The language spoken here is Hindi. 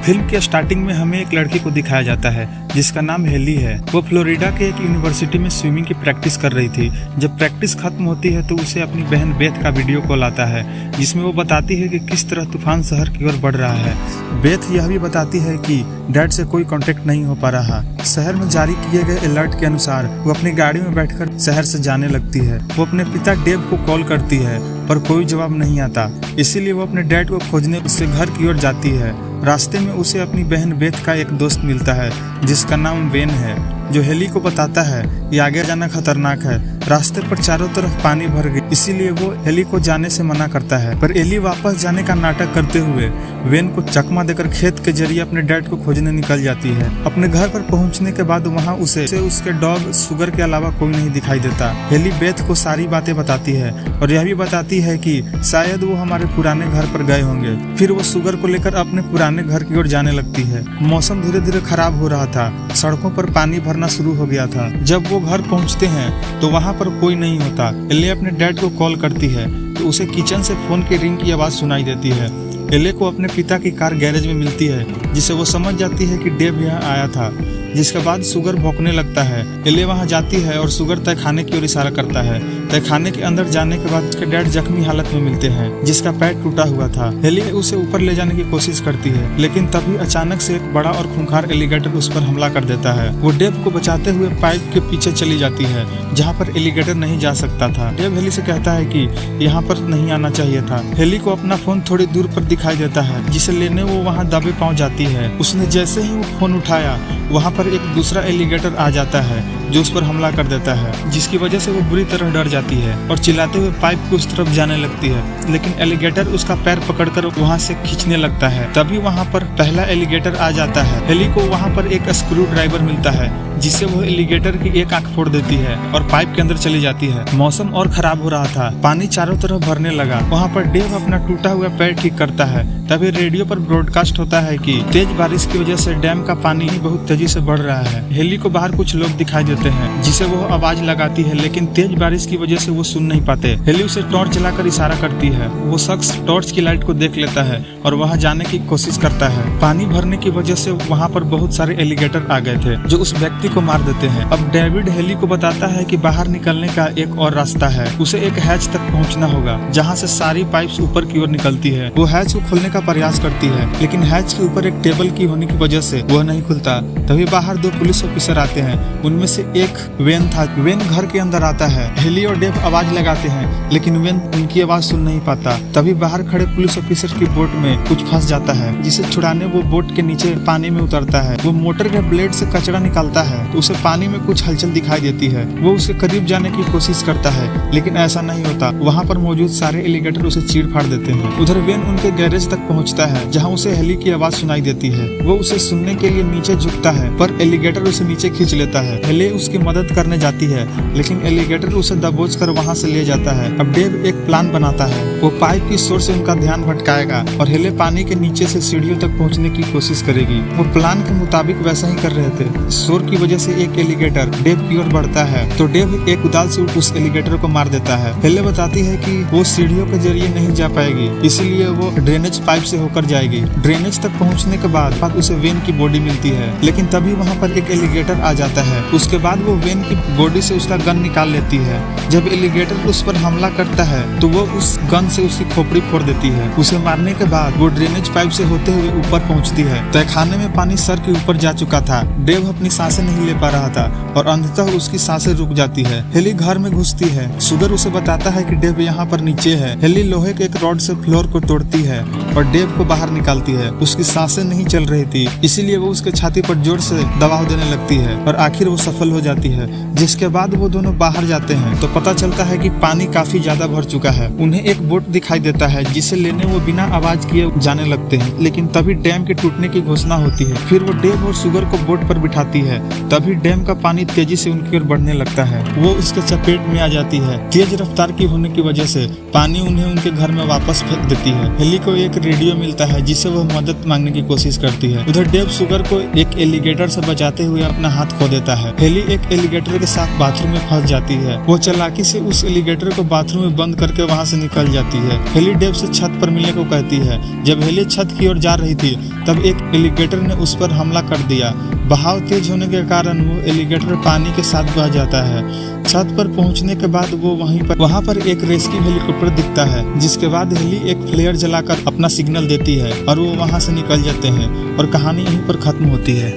फिल्म के स्टार्टिंग में हमें एक लड़की को दिखाया जाता है जिसका नाम हेली है। वो फ्लोरिडा के एक यूनिवर्सिटी में स्विमिंग की प्रैक्टिस कर रही थी। जब प्रैक्टिस खत्म होती है तो उसे अपनी बहन बेथ का वीडियो कॉल आता है जिसमें वो बताती है कि किस तरह तूफान शहर की ओर बढ़ रहा है। बेथ यह भी बताती है कि डैड से कोई कांटेक्ट नहीं हो पा रहा। शहर में जारी किए गए अलर्ट के अनुसार वो अपनी गाड़ी में बैठकर शहर से जाने लगती है। वो अपने पिता डेव को कॉल करती है पर कोई जवाब नहीं आता, इसीलिए वो अपने डैड को खोजने उससे घर की ओर जाती है। रास्ते में उसे अपनी बहन बेथ का एक दोस्त मिलता है जिसका नाम वेन है, जो हेली को बताता है कि आगे जाना खतरनाक है। रास्ते पर चारों तरफ पानी भर गई, इसीलिए वो हेली को जाने से मना करता है। पर हेली वापस जाने का नाटक करते हुए वेन को चकमा देकर खेत के जरिए अपने डैड को खोजने निकल जाती है। अपने घर पर पहुंचने के बाद वहां उसे उसके डॉग सुगर के अलावा कोई नहीं दिखाई देता। हेली बेथ को सारी बातें बताती है और यह भी बताती है कि शायद वो हमारे पुराने घर पर गए होंगे। फिर वो सुगर को लेकर अपने पुराने घर की ओर जाने लगती है। मौसम धीरे धीरे खराब हो रहा था, सड़कों पर पानी भरना शुरू हो गया था। जब वो घर पहुंचते हैं तो वहां पर कोई नहीं होता। एले अपने डैड को कॉल करती है तो उसे किचन से फोन के रिंग की आवाज सुनाई देती है। एले को अपने पिता की कार गैरेज में मिलती है जिसे वो समझ जाती है कि डेव यहाँ आया था। जिसके बाद सुगर भौंकने लगता है। एले वहां जाती है और सुगर तहखाने की ओर इशारा करता है। तहखाने के अंदर जाने के बाद उसके डैड जख्मी हालत में मिलते हैं जिसका पैर टूटा हुआ था। हेली उसे ऊपर ले जाने की कोशिश करती है लेकिन तभी अचानक से एक बड़ा और खूंखार एलिगेटर उस पर हमला कर देता है। वो डेव को बचाते हुए पाइप के पीछे चली जाती है जहाँ पर एलिगेटर नहीं जा सकता था। डेव हेली से कहता है कि यहाँ पर नहीं आना चाहिए था। हेली को अपना फोन थोड़ी दूर पर दिखाई देता है जिसे लेने वो वहाँ दबे पाँव जाती है। उसने जैसे ही वो फोन उठाया वहाँ पर एक दूसरा एलिगेटर आ जाता है जो उस पर हमला कर देता है, जिसकी वजह से वो बुरी तरह डर जाती है और चिल्लाते हुए पाइप की उस तरफ जाने लगती है। लेकिन एलिगेटर उसका पैर पकड़कर वहां से खींचने लगता है। तभी वहां पर पहला एलिगेटर आ जाता है। हेली को वहां पर एक स्क्रू ड्राइवर मिलता है जिससे वो एलिगेटर की एक आंख फोड़ देती है और पाइप के अंदर चली जाती है। मौसम और खराब हो रहा था, पानी चारों तरफ भरने लगा। वहाँ पर डेव अपना टूटा हुआ पैर ठीक करता है। तभी रेडियो पर ब्रॉडकास्ट होता है कि तेज बारिश की वजह से डैम का पानी ही बहुत तेजी से बढ़ रहा है। हेली को बाहर कुछ लोग दिखाई देते हैं जिसे वो आवाज लगाती है लेकिन तेज बारिश की वजह से वो सुन नहीं पाते। हेली उसे टॉर्च जलाकर इशारा करती है। वो शख्स टॉर्च की लाइट को देख लेता है और वहाँ जाने की कोशिश करता है। पानी भरने की वजह से वहाँ पर बहुत सारे एलिगेटर आ गए थे जो उस व्यक्ति को मार देते हैं। अब डेविड हेली को बताता है कि बाहर निकलने का एक और रास्ता है। उसे एक हैच तक पहुँचना होगा जहाँ से सारी पाइप्स ऊपर की ओर निकलती है। वो हैच को खोलने का प्रयास करती है लेकिन हैच के ऊपर एक टेबल की होने की वजह से वह नहीं खुलता। तभी बाहर दो पुलिस ऑफिसर आते हैं, उनमें से एक वेन था। वेन घर के अंदर आता है। हेली और डेव आवाज लगाते हैं लेकिन वेन उनकी आवाज सुन नहीं पाता। तभी बाहर खड़े पुलिस ऑफिसर की बोट में कुछ फंस जाता है जिसे छुड़ाने वो बोट के नीचे पानी में उतरता है। वो मोटर के ब्लेड से कचरा निकालता है तो उसे पानी में कुछ हलचल दिखाई देती है। वो उसके करीब जाने की कोशिश करता है लेकिन ऐसा नहीं होता। वहाँ पर मौजूद सारे एलिगेटर उसे चीर फाड़ देते हैं। उधर वेन उनके गैरेज तक पहुँचता है जहाँ उसे हेली की आवाज सुनाई देती है। वो उसे सुनने के लिए नीचे झुकता है पर एलिगेटर उसे नीचे खींच लेता है। हेली उसकी मदद करने जाती है लेकिन एलिगेटर उसे दबोच कर वहाँ से ले जाता है। अब डेव एक प्लान बनाता है। वो पाइप की शोर से उनका ध्यान भटकाएगा और हेले पानी के नीचे से सीढ़ियों तक पहुँचने की कोशिश करेगी। वो प्लान के मुताबिक वैसा ही कर रहे थे। शोर की वजह से एक एलिगेटर डेव की ओर बढ़ता है तो डेव एक कुदाल से उस एलिगेटर को मार देता है। हेले बताती है कि वो सीढ़ियों के जरिए नहीं जा पाएगी, इसीलिए वो ड्रेनेज पाइप से होकर जाएगी। ड्रेनेज तक पहुँचने के बाद उसे वेन की बॉडी मिलती है लेकिन तभी वहाँ पर एक एलिगेटर आ जाता है। उसके बाद वो वेन की बॉडी से उसका गन निकाल लेती है। जब एलिगेटर उस पर हमला करता है तो वो उस गन से उसकी खोपड़ी फोड़ देती है। उसे मारने के बाद वो ड्रेनेज पाइप से होते हुए ऊपर पहुंचती है। तहखाने में पानी सर के ऊपर जा चुका था। डेव अपनी सांसें नहीं ले पा रहा था और अंततः उसकी सांसें रुक जाती है। हेली घर में घुसती है। सुगर उसे बताता है कि डेव यहाँ पर नीचे है। हेली लोहे के एक रॉड से फ्लोर को तोड़ती है और डेव को बाहर निकालती है। उसकी सांसें नहीं चल रही थी, इसीलिए वो उसके छाती पर जोर से दबाव देने लगती है और आखिर वो सफल हो जाती है। जिसके बाद वो दोनों बाहर जाते हैं तो पता चलता है कि पानी काफी ज्यादा भर चुका है। उन्हें एक बोट दिखाई देता है जिसे लेने वो बिना आवाज किए जाने लगते हैं लेकिन तभी डैम के टूटने की घोषणा होती है। फिर वो डेव और सुगर को बोट पर बिठाती है तभी डैम का पानी तेजी से उनकी ओर बढ़ने लगता है। वो उसके चपेट में आ जाती है। तेज रफ्तार की होने की वजह से पानी उन्हें उनके घर में वापस फेंक देती है। हेली को एक रेडियो मिलता है जिससे वह मदद मांगने की कोशिश करती है। उधर डेव शुगर को एक एलिगेटर से बचाते हुए अपना हाथ खो देता है। हेली एक एलिगेटर के साथ बाथरूम में फंस जाती है। वो चालाकी से उस एलिगेटर को बाथरूम में बंद करके वहाँ से निकल जाती है। हेली डेव से छत पर मिलने को कहती है। जब हेली छत की ओर जा रही थी तब एक एलिगेटर ने उस पर हमला कर दिया। बहाव तेज होने के कारण वो एलिगेटर पानी के साथ बह जाता है। छत पर पहुंचने के बाद वो वहां पर एक रेस्क्यू हेलीकॉप्टर दिखता है, जिसके बाद हेली एक फ्लेयर जलाकर अपना सिग्नल देती है और वो वहां से निकल जाते हैं और कहानी यहीं पर खत्म होती है।